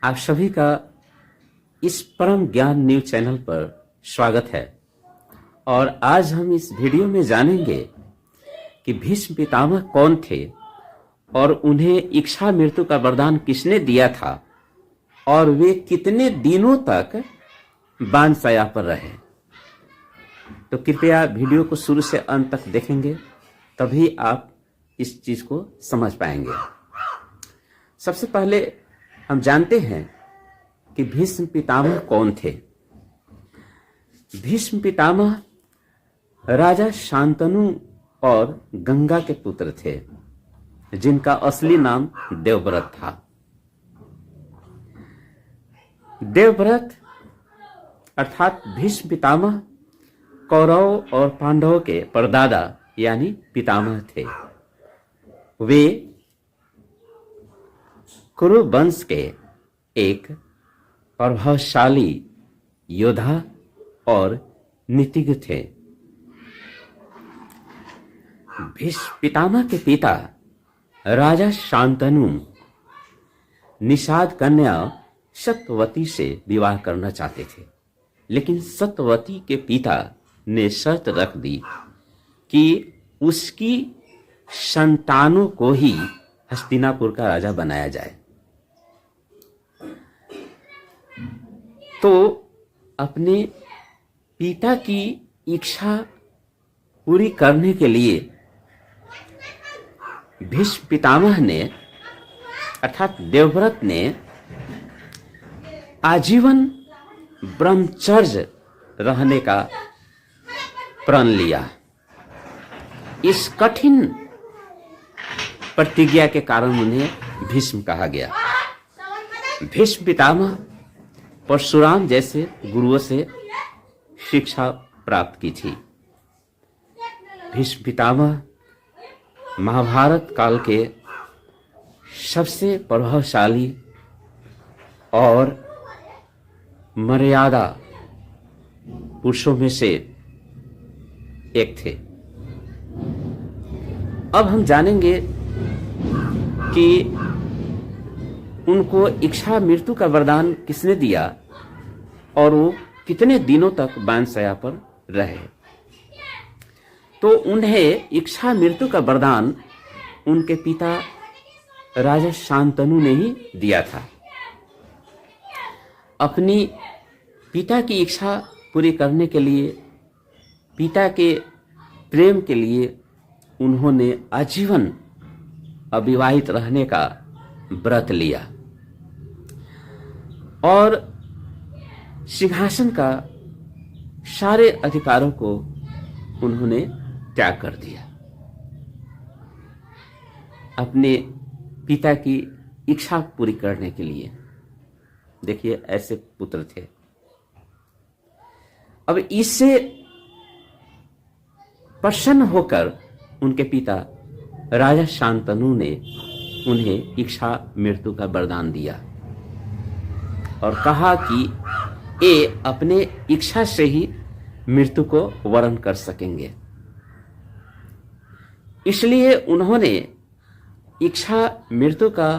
आप सभी का इस परम ज्ञान न्यूज चैनल पर स्वागत है। और आज हम इस वीडियो में जानेंगे कि भीष्म पितामह कौन थे और उन्हें इच्छा मृत्यु का वरदान किसने दिया था और वे कितने दिनों तक बानशया पर रहे। तो कृपया वीडियो को शुरू से अंत तक देखेंगे, तभी आप इस चीज को समझ पाएंगे। सबसे पहले हम जानते हैं कि भीष्म पितामह कौन थे। भीष्म पितामह राजा शांतनु और गंगा के पुत्र थे, जिनका असली नाम देवव्रत था। देवव्रत अर्थात भीष्म पितामह कौरव और पांडवों के परदादा यानी पितामह थे। वे कुरु वंश के एक प्रभावशाली योद्धा और नीतिज्ञ थे। भीष्म पितामह के पिता राजा शांतनु निषाद कन्या सत्यवती से विवाह करना चाहते थे, लेकिन सत्यवती के पिता ने शर्त रख दी कि उसकी संतानों को ही हस्तिनापुर का राजा बनाया जाए। तो अपने पिता की इच्छा पूरी करने के लिए भीष्म पितामह ने अर्थात देवव्रत ने आजीवन ब्रह्मचर्य रहने का प्रण लिया। इस कठिन प्रतिज्ञा के कारण उन्हें भीष्म कहा गया। भीष्म पितामह परशुराम जैसे गुरुओं से शिक्षा प्राप्त की थी। भीष्म पितामह महाभारत काल के सबसे प्रभावशाली और मर्यादा पुरुषों में से एक थे। अब हम जानेंगे कि उनको इच्छा मृत्यु का वरदान किसने दिया और वो कितने दिनों तक बानशया पर रहे। तो उन्हें इच्छा मृत्यु का वरदान उनके पिता राजा शांतनु ने ही दिया था। अपनी पिता की इच्छा पूरी करने के लिए, पिता के प्रेम के लिए उन्होंने आजीवन अविवाहित रहने का व्रत लिया और सिंहासन का सारे अधिकारों को उन्होंने त्याग कर दिया। अपने पिता की इच्छा पूरी करने के लिए। देखिए, ऐसे पुत्र थे। अब इससे प्रसन्न होकर उनके पिता राजा शांतनु ने उन्हें इच्छा मृत्यु का वरदान दिया और कहा कि ये अपने इच्छा से ही मृत्यु को वरण कर सकेंगे। इसलिए उन्होंने इच्छा मृत्यु का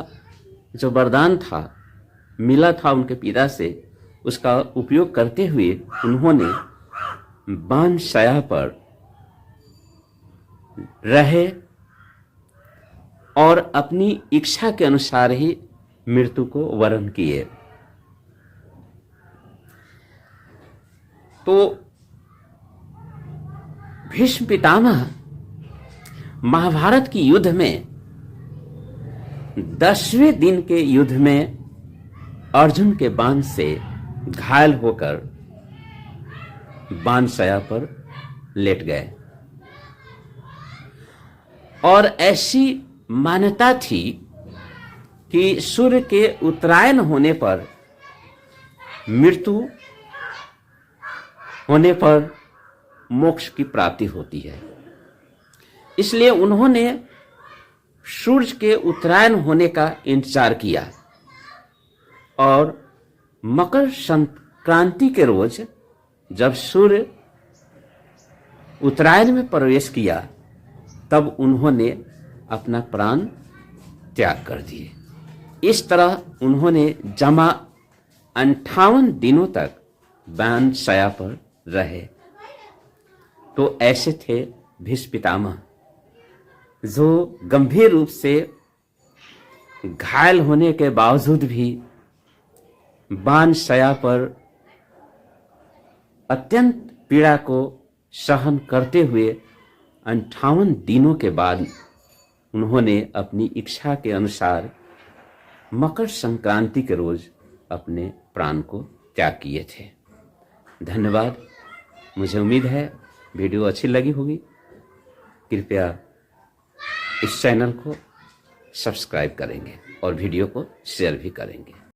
जो वरदान था, मिला था उनके पिता से, उसका उपयोग करते हुए उन्होंने बानशया पर रहे और अपनी इच्छा के अनुसार ही मृत्यु को वरण किए। तो भीष्म पितामह महाभारत की युद्ध में 10वें दिन के युद्ध में अर्जुन के बाण से घायल होकर बानशया पर लेट गए। और ऐसी मान्यता थी कि सूर्य के उत्तरायण होने पर, मृत्यु होने पर मोक्ष की प्राप्ति होती है। इसलिए उन्होंने सूर्य के उत्तरायण होने का इंतजार किया और मकर संक्रांति के रोज जब सूर्य उत्तरायण में प्रवेश किया, तब उन्होंने अपना प्राण त्याग कर दिए। इस तरह उन्होंने जमा 58 दिनों तक बाण शया पर रहे। तो ऐसे थे भीष्म पितामह, जो गंभीर रूप से घायल होने के बावजूद भी बाण शया पर अत्यंत पीड़ा को सहन करते हुए 58 दिनों के बाद उन्होंने अपनी इच्छा के अनुसार मकर संक्रांति के रोज अपने प्राण को त्याग किए थे। धन्यवाद। मुझे उम्मीद है वीडियो अच्छी लगी होगी। कृपया इस चैनल को सब्सक्राइब करेंगे और वीडियो को शेयर भी करेंगे।